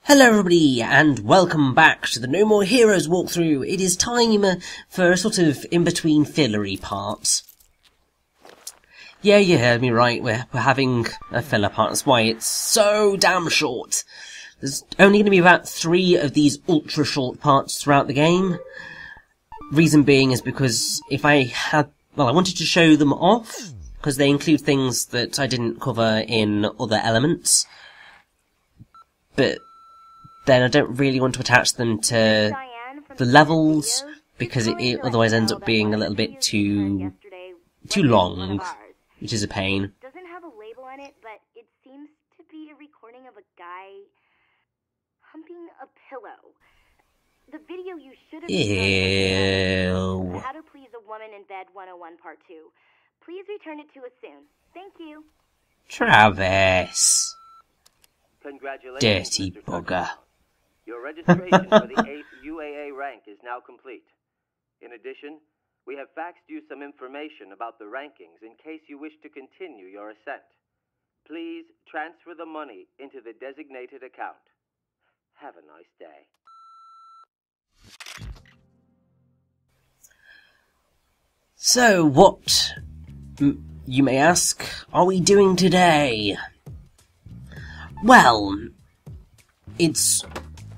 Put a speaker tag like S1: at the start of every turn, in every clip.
S1: Hello everybody, and welcome back to the No More Heroes walkthrough. It is time for a sort of in-between fillery part. Yeah, you heard me right, we're having a filler part, that's why it's so damn short. There's only going to be about 3 of these ultra-short parts throughout the game. Reason being is because if I had... well, I wanted to show them off, because they include things that I didn't cover in other elements. But then I don't really want to attach them to the levels, because it otherwise ends up being a little bit too long, which is a pain.
S2: Doesn't have a label on it, but it seems to be a recording of a guy humping a pillow. The video you should have
S1: Ew.
S2: How to Please a Woman in Bed 101 Part 2. Please return it to us soon. Thank you.
S1: Travis.
S3: Congratulations,
S1: Dirty
S3: Mr.
S1: bugger.
S3: Your registration for the 8th UAA rank is now complete. In addition, we have faxed you some information about the rankings in case you wish to continue your ascent. Please transfer the money into the designated account. Have a nice day.
S1: So, what, you may ask, are we doing today? Well, it's,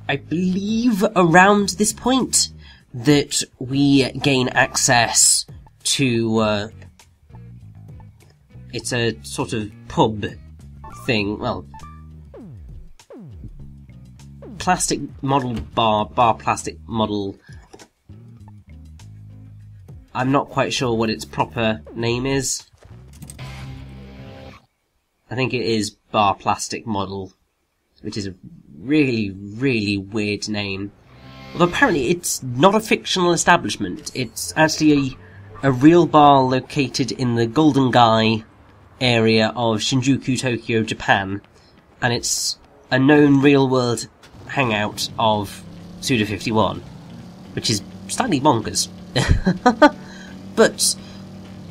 S1: I believe, around this point that we gain access to, it's a sort of pub thing, well, plastic model bar plastic model. I'm not quite sure what its proper name is. I think it is Bar Plastic Model, which is a really, really weird name. Although apparently it's not a fictional establishment, it's actually a real bar located in the Golden Gai area of Shinjuku, Tokyo, Japan, and it's a known real-world hangout of Suda51, which is slightly bonkers. But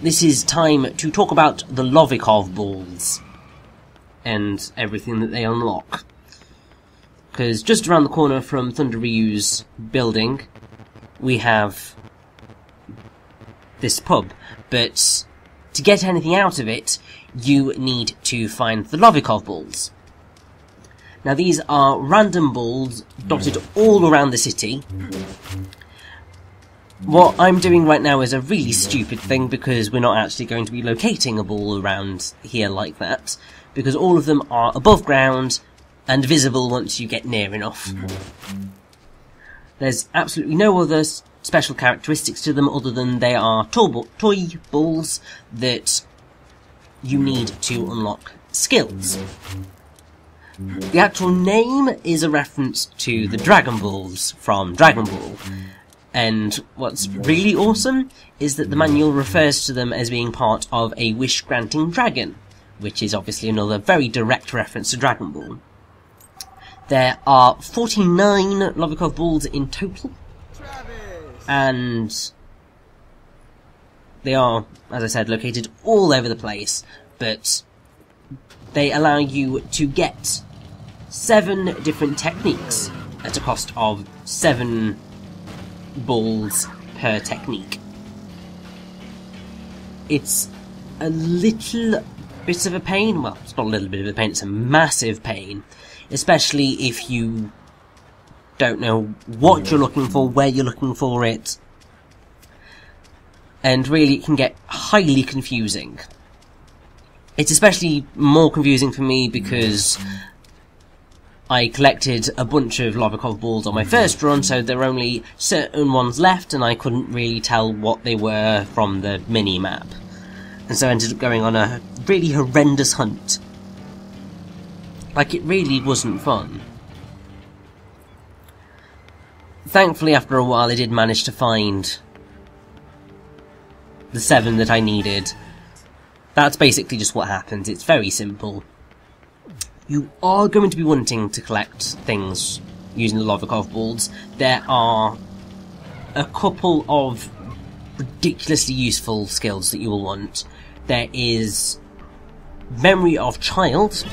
S1: this is time to talk about the Lovikov balls and everything that they unlock. Because just around the corner from Thunder Ryu's building, we have this pub. But to get anything out of it, you need to find the Lovikov balls. Now these are random balls dotted all around the city. What I'm doing right now is a really stupid thing, because we're not actually going to be locating a ball around here like that, because all of them are above ground and visible once you get near enough. There's absolutely no other special characteristics to them other than they are toy balls that you need to unlock skills. The actual name is a reference to the Dragon Balls from Dragon Ball. And what's really awesome is that the manual refers to them as being part of a wish-granting dragon, which is obviously another very direct reference to Dragon Ball. There are 49 Lovikov balls in total, and they are, as I said, located all over the place, but they allow you to get 7 different techniques at a cost of 7 balls per technique. It's a little bit of a pain. Well, it's not a little bit of a pain, it's a massive pain. Especially if you don't know what you're looking for, where you're looking for it. And really, it can get highly confusing. It's especially more confusing for me because I collected a bunch of Lovikov balls on my first run, so there were only certain ones left, and I couldn't really tell what they were from the mini-map. And so I ended up going on a really horrendous hunt. Like, it really wasn't fun. Thankfully, after a while, I did manage to find the 7 that I needed. That's basically just what happens. It's very simple. You are going to be wanting to collect things using the Lovikov balls. There are a couple of ridiculously useful skills that you will want. There is Memory of Child,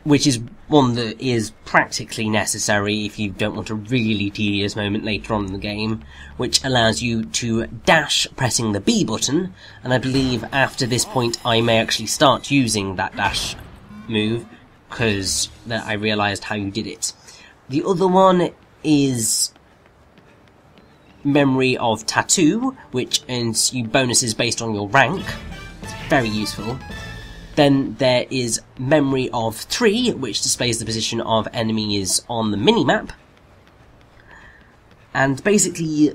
S1: which is one that is practically necessary if you don't want a really tedious moment later on in the game, which allows you to dash pressing the B button, and I believe after this point I may actually start using that dash move, because I realised how you did it. The other one is Memory of Tattoo, which earns you bonuses based on your rank. It's very useful. Then there is Memory of 3, which displays the position of enemies on the minimap. And basically,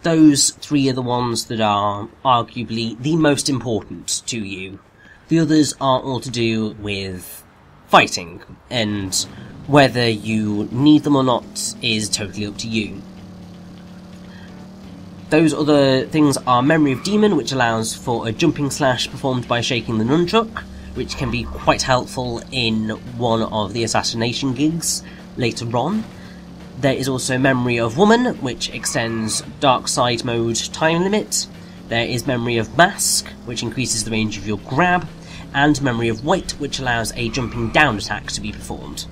S1: those 3 are the ones that are arguably the most important to you. The others are all to do with fighting, and whether you need them or not is totally up to you. Those other things are Memory of Demon, which allows for a jumping slash performed by shaking the nunchuck, which can be quite helpful in one of the assassination gigs later on. There is also Memory of Woman, which extends Dark Side mode time limit. There is Memory of Mask, which increases the range of your grab, and Memory of White, which allows a jumping down attack to be performed.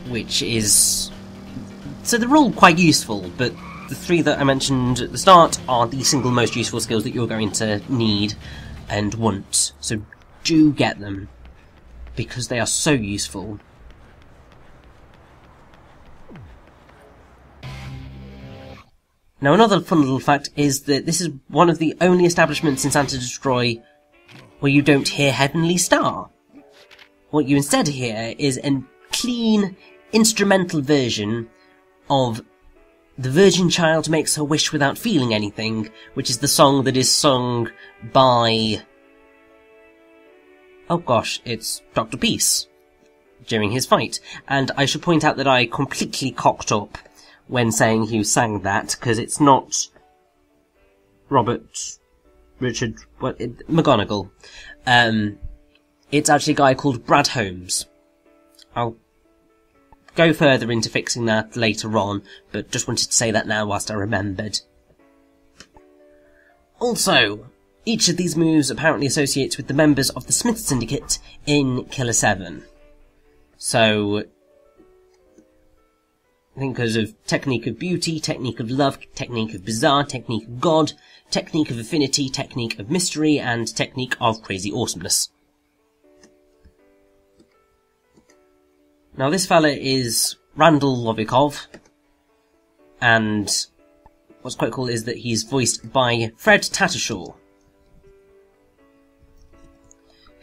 S1: Which is... so they're all quite useful, but the 3 that I mentioned at the start are the single most useful skills that you're going to need and want. So do get them, because they are so useful. Now another fun little fact is that this is one of the only establishments in Santa Destroy where you don't hear Heavenly Star. What you instead hear is a clean, instrumental version of The Virgin Child Makes Her Wish Without Feeling Anything, which is the song that is sung by... oh gosh, it's Dr. Peace during his fight. And I should point out that I completely cocked up when saying who sang that, because it's not Richard McGonagall. It's actually a guy called Brad Holmes. I'll go further into fixing that later on, but just wanted to say that now whilst I remembered. Also, each of these moves apparently associates with the members of the Smith Syndicate in Killer 7. So, thinkers of Technique of Beauty, Technique of Love, Technique of Bizarre, Technique of God, Technique of Affinity, Technique of Mystery, and Technique of Crazy Awesomeness. Now this fella is Randall Lovikov, and what's quite cool is that he's voiced by Fred Tattershaw,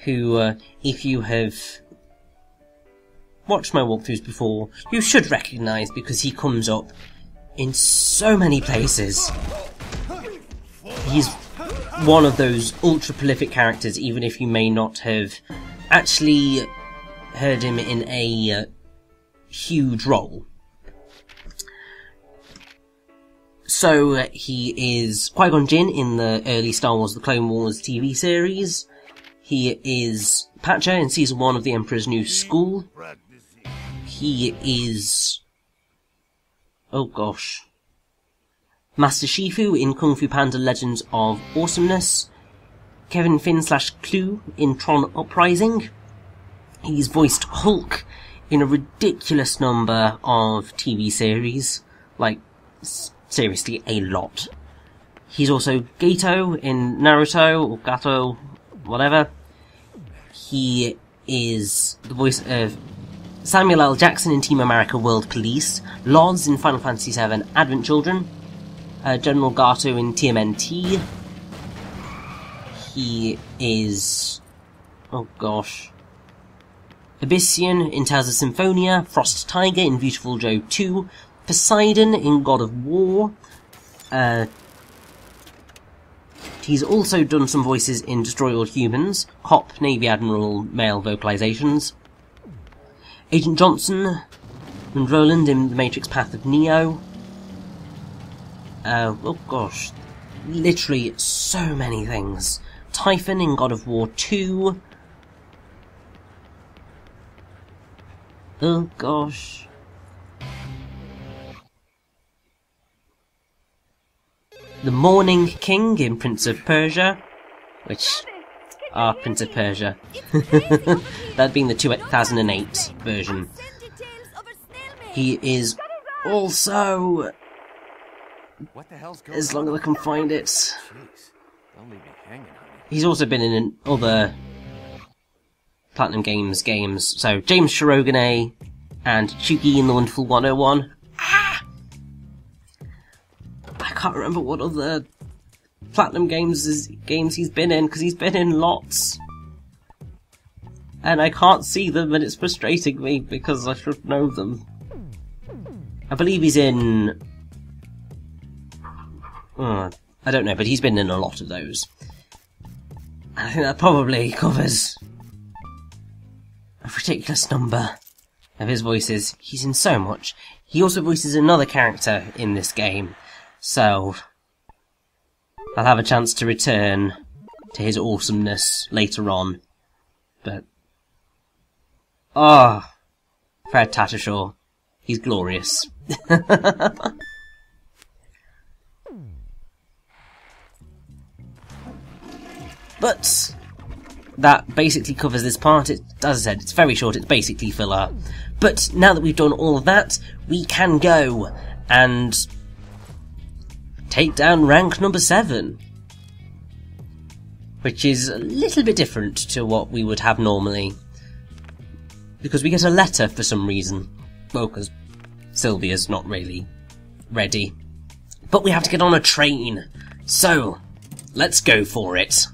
S1: who, if you have watched my walkthroughs before, you should recognise because he comes up in so many places. He's one of those ultra-prolific characters, even if you may not have actually heard him in a huge role. So he is Qui-Gon Jinn in the early Star Wars The Clone Wars TV series. He is Patcher in Season 1 of The Emperor's New School. He is... oh gosh. Master Shifu in Kung Fu Panda Legends of Awesomeness. Kevin Finn / Clue in Tron Uprising. He's voiced Hulk in a ridiculous number of TV series. Like, seriously, a lot. He's also Gato in Naruto, or Gato, whatever. He is the voice of Samuel L. Jackson in Team America World Police, Loz in Final Fantasy VII Advent Children, General Gato in TMNT. He is... oh gosh... Abyssian in Tales of Symphonia, Frost Tiger in Beautiful Joe 2, Poseidon in God of War. He's also done some voices in Destroy All Humans, Cop, Navy Admiral, male vocalizations. Agent Johnson and Roland in The Matrix Path of Neo. Oh gosh, literally so many things. Typhon in God of War 2. Oh gosh. The Morning King in Prince of Persia. which are Prince of Persia. That being the 2008 version. He is also,
S4: What the hell's going
S1: as long as I can find it,
S4: Jeez, don't leave me hanging, honey.
S1: he's also been in other Platinum Games games. So James Shirogane and Chugi in the Wonderful 101. I can't remember what other Platinum games he's been in, because he's been in lots. And I can't see them, and it's frustrating me, because I should know them. I believe he's in... I don't know, but he's been in a lot of those. I think that probably covers a ridiculous number of his voices. He's in so much. He also voices another character in this game, so I'll have a chance to return to his awesomeness later on. But Fred Tattershaw, he's glorious. But that basically covers this part. As I said, it's very short, it's basically filler. But now that we've done all of that, we can go and take down rank number 7. Which is a little bit different to what we would have normally. Because we get a letter for some reason. Well, because Sylvia's not really ready. But we have to get on a train. So, let's go for it.